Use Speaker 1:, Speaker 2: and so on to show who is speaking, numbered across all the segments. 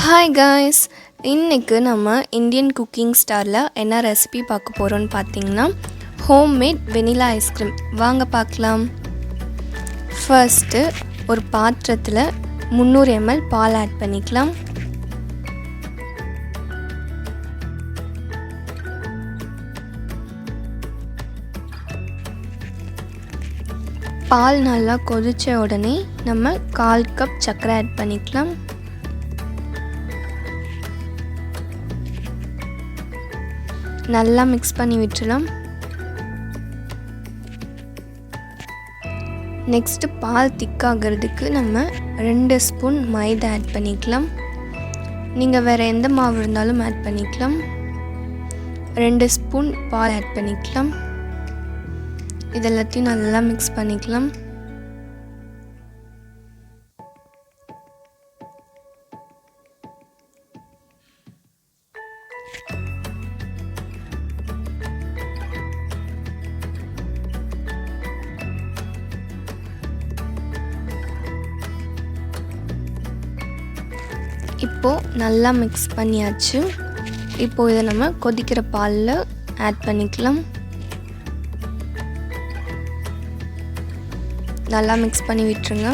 Speaker 1: Hi guys, இன்றைக்கு நம்ம Indian cooking ஸ்டாரில் என்ன ரெசிபி பார்க்க போகிறோன்னு பார்த்தீங்கன்னா ஹோம்மேட் வெனிலா ஐஸ்கிரீம். வாங்க பார்க்கலாம். ஃபர்ஸ்ட்டு ஒரு பாத்திரத்தில் 300 ml பால் ஆட் பண்ணிக்கலாம். பால் நல்லா கொதித்த உடனே நம்ம 1/4 கப் சர்க்கரை ஆட் பண்ணிக்கலாம். நல்லா மிக்ஸ் பண்ணி விட்டுறலாம். நெக்ஸ்ட்டு பால் திக்காகிறதுக்கு நம்ம 2 ஸ்பூன் மைதா ஆட் பண்ணிக்கலாம். நீங்கள் வேறு எந்த மாவு இருந்தாலும் ஆட் பண்ணிக்கலாம். 2 ஸ்பூன் பால் ஆட் பண்ணிக்கலாம். இதெல்லாத்தையும் நல்லா மிக்ஸ் பண்ணிக்கலாம். இப்போது நல்லா மிக்ஸ் பண்ணியாச்சு. இப்போது இதை நம்ம கொதிக்கிற பாலில் ஆட் பண்ணிக்கலாம். நல்லா மிக்ஸ் பண்ணி விட்டுருங்க.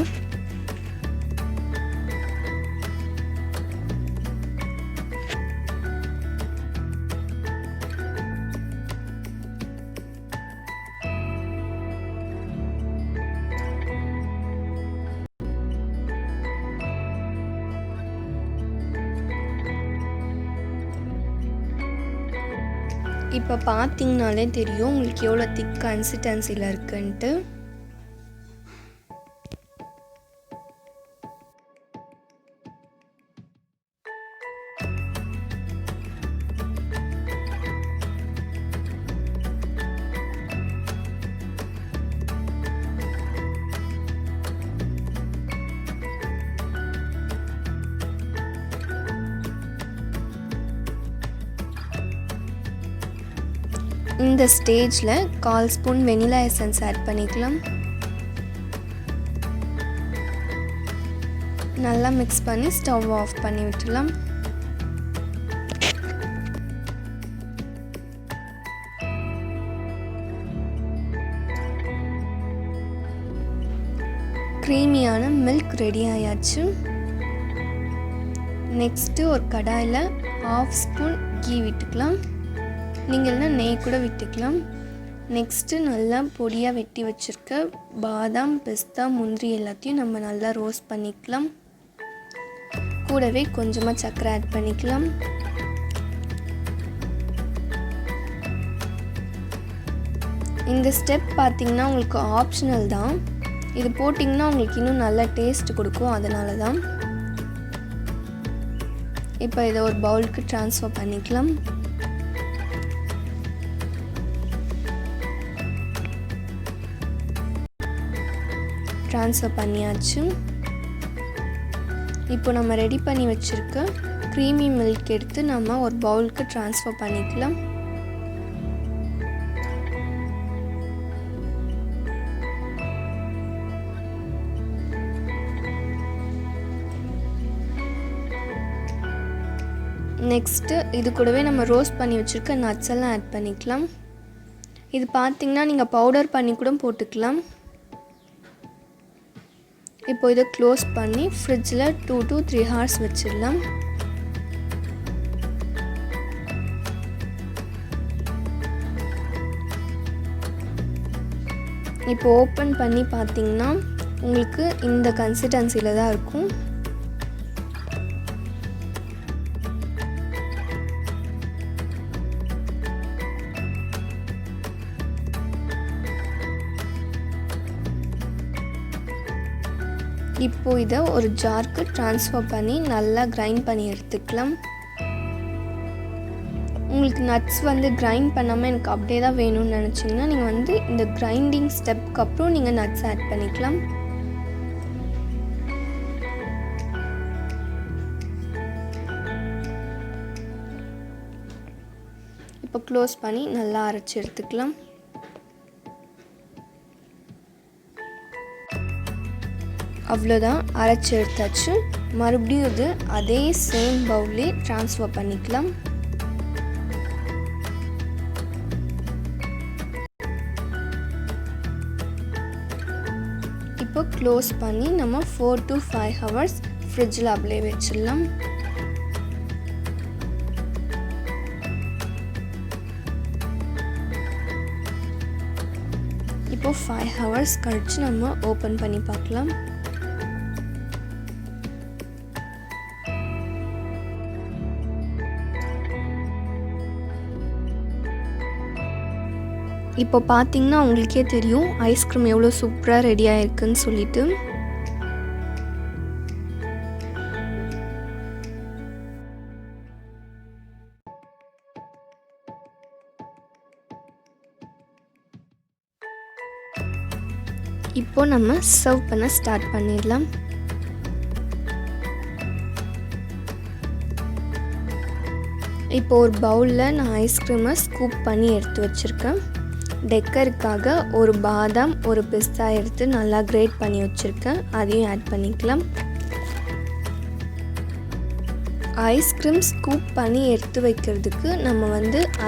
Speaker 1: இப்போ பார்த்தீங்கனாலே தெரியும் உங்களுக்கு எவ்வளோ திக் கன்சிஸ்டன்சியில் இருக்குன்ட்டு. இந்த ஸ்டேஜில் 1/4 ஸ்பூன் வெனிலா எசன்ஸ் ஆட் பண்ணிக்கலாம். நல்லா மிக்ஸ் பண்ணி ஸ்டவ் ஆஃப் பண்ணி விட்டுலாம். க்ரீமியான மில்க் ரெடி ஆயாச்சு. நெக்ஸ்ட்டு ஒரு கடாயில் 1/2 ஸ்பூன் கீ விட்டுக்கலாம். நீங்கள்னா நெய் கூட விட்டுக்கலாம். நெக்ஸ்ட்டு நல்லா பொடியாக வெட்டி வச்சுருக்க பாதாம், பிஸ்தா, முந்திரி எல்லாத்தையும் நம்ம நல்லா ரோஸ்ட் பண்ணிக்கலாம். கூடவே கொஞ்சமாக சர்க்கரை ஆட் பண்ணிக்கலாம். இந்த ஸ்டெப் பார்த்திங்கன்னா உங்களுக்கு ஆப்ஷனல் தான். இது போட்டிங்கன்னா உங்களுக்கு இன்னும் நல்ல டேஸ்ட் கொடுக்கும், அதனால தான். இப்போ இதை ஒரு பவுலுக்கு ட்ரான்ஸ்ஃபர் பண்ணிக்கலாம். ட்ரான்ஸ்ஃபர் பண்ணியாச்சு. இப்போ நம்ம ரெடி பண்ணி வச்சுருக்க க்ரீமி மில்க் எடுத்து நம்ம ஒரு பவுலுக்கு ட்ரான்ஸ்ஃபர் பண்ணிக்கலாம். நெக்ஸ்ட்டு இது கூடவே நம்ம ரோஸ்ட் பண்ணி வச்சுருக்க நட்ஸ் எல்லாம் ஆட் பண்ணிக்கலாம். இது பார்த்திங்கன்னா நீங்கள் பவுடர் பண்ணி கூட போட்டுக்கலாம். இப்போ இதை க்ளோஸ் பண்ணி ஃப்ரிட்ஜில் 2 to 3 hours வச்சிடலாம். இப்போ ஓப்பன் பண்ணி பார்த்தீங்கன்னா உங்களுக்கு இந்த கன்சிஸ்டன்சியில் தான் இருக்கும். இப்போ இதை ஒரு ஜாருக்கு ட்ரான்ஸ்ஃபர் பண்ணி நல்லா கிரைண்ட் பண்ணி எடுத்துக்கலாம். உங்களுக்கு நட்ஸ் கிரைண்ட் பண்ணாமல் எனக்கு அப்படியே தான் வேணும்னு நினச்சிங்கன்னா நீங்கள் இந்த கிரைண்டிங் ஸ்டெப்க்கு அப்புறம் நீங்கள் நட்ஸ் ஆட் பண்ணிக்கலாம். இப்போ க்ளோஸ் பண்ணி நல்லா அரைச்சி எடுத்துக்கலாம். அவ்வளோதான், அரைச்சி எடுத்தாச்சு. மறுபடியும் இது அதே சேம் பவுல்லே ட்ரான்ஸ்ஃபர் பண்ணிக்கலாம். இப்போ க்ளோஸ் பண்ணி நம்ம 4 to 5 hours ஃப்ரிட்ஜில் அப்படியே வச்சிடலாம். இப்போ 5 hours கழிச்சு நம்ம ஓப்பன் பண்ணி பார்க்கலாம். இப்போ பார்த்தீங்கன்னா உங்களுக்கே தெரியும் ஐஸ்கிரீம் எவ்வளோ சூப்பராக ரெடி ஆகிருக்குன்னு சொல்லிட்டு. இப்போ நம்ம சர்வ் பண்ண ஸ்டார்ட் பண்ணிடலாம். இப்போ ஒரு பவுலில் நான் ஐஸ்கிரீமை ஸ்கூப் பண்ணி எடுத்து வச்சுருக்கேன். டெக்கருக்காக ஒரு பாதாம் ஒரு பிஸ்தா எடுத்து நல்லா கிரேட் பண்ணி வச்சுருக்கேன், அதையும் ஆட் பண்ணிக்கலாம். ஐஸ்கிரீம் ஸ்கூப் பண்ணி எடுத்து வைக்கிறதுக்கு நம்ம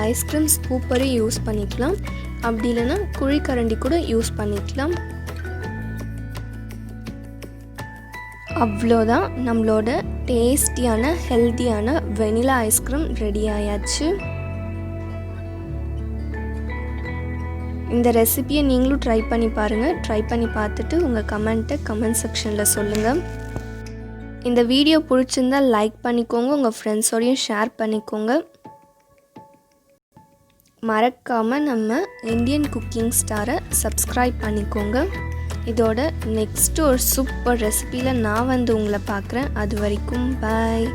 Speaker 1: ஐஸ்கிரீம் ஸ்கூப்பரை யூஸ் பண்ணிக்கலாம், அப்படி இல்லைன்னா குழிக்கரண்டி கூட யூஸ் பண்ணிக்கலாம். அவ்வளோதான், நம்மளோட டேஸ்டியான ஹெல்த்தியான வெனிலா ஐஸ்கிரீம் ரெடி ஆயாச்சு. இந்த ரெசிபியை நீங்களும் ட்ரை பண்ணி பாருங்கள். ட்ரை பண்ணி பார்த்துட்டு உங்கள் கமெண்ட் செக்ஷனில் சொல்லுங்கள். இந்த வீடியோ பிடிச்சிருந்தால் லைக் பண்ணிக்கோங்க, உங்கள் ஃப்ரெண்ட்ஸோடையும் ஷேர் பண்ணிக்கோங்க. மறக்காமல் நம்ம இந்தியன் குக்கிங் ஸ்டாரை சப்ஸ்கிரைப் பண்ணிக்கோங்க. இதோட நெக்ஸ்ட்டு ஒரு சூப்பர் ரெசிபியில் நான் உங்களை பார்க்குறேன். அது வரைக்கும் பாய்.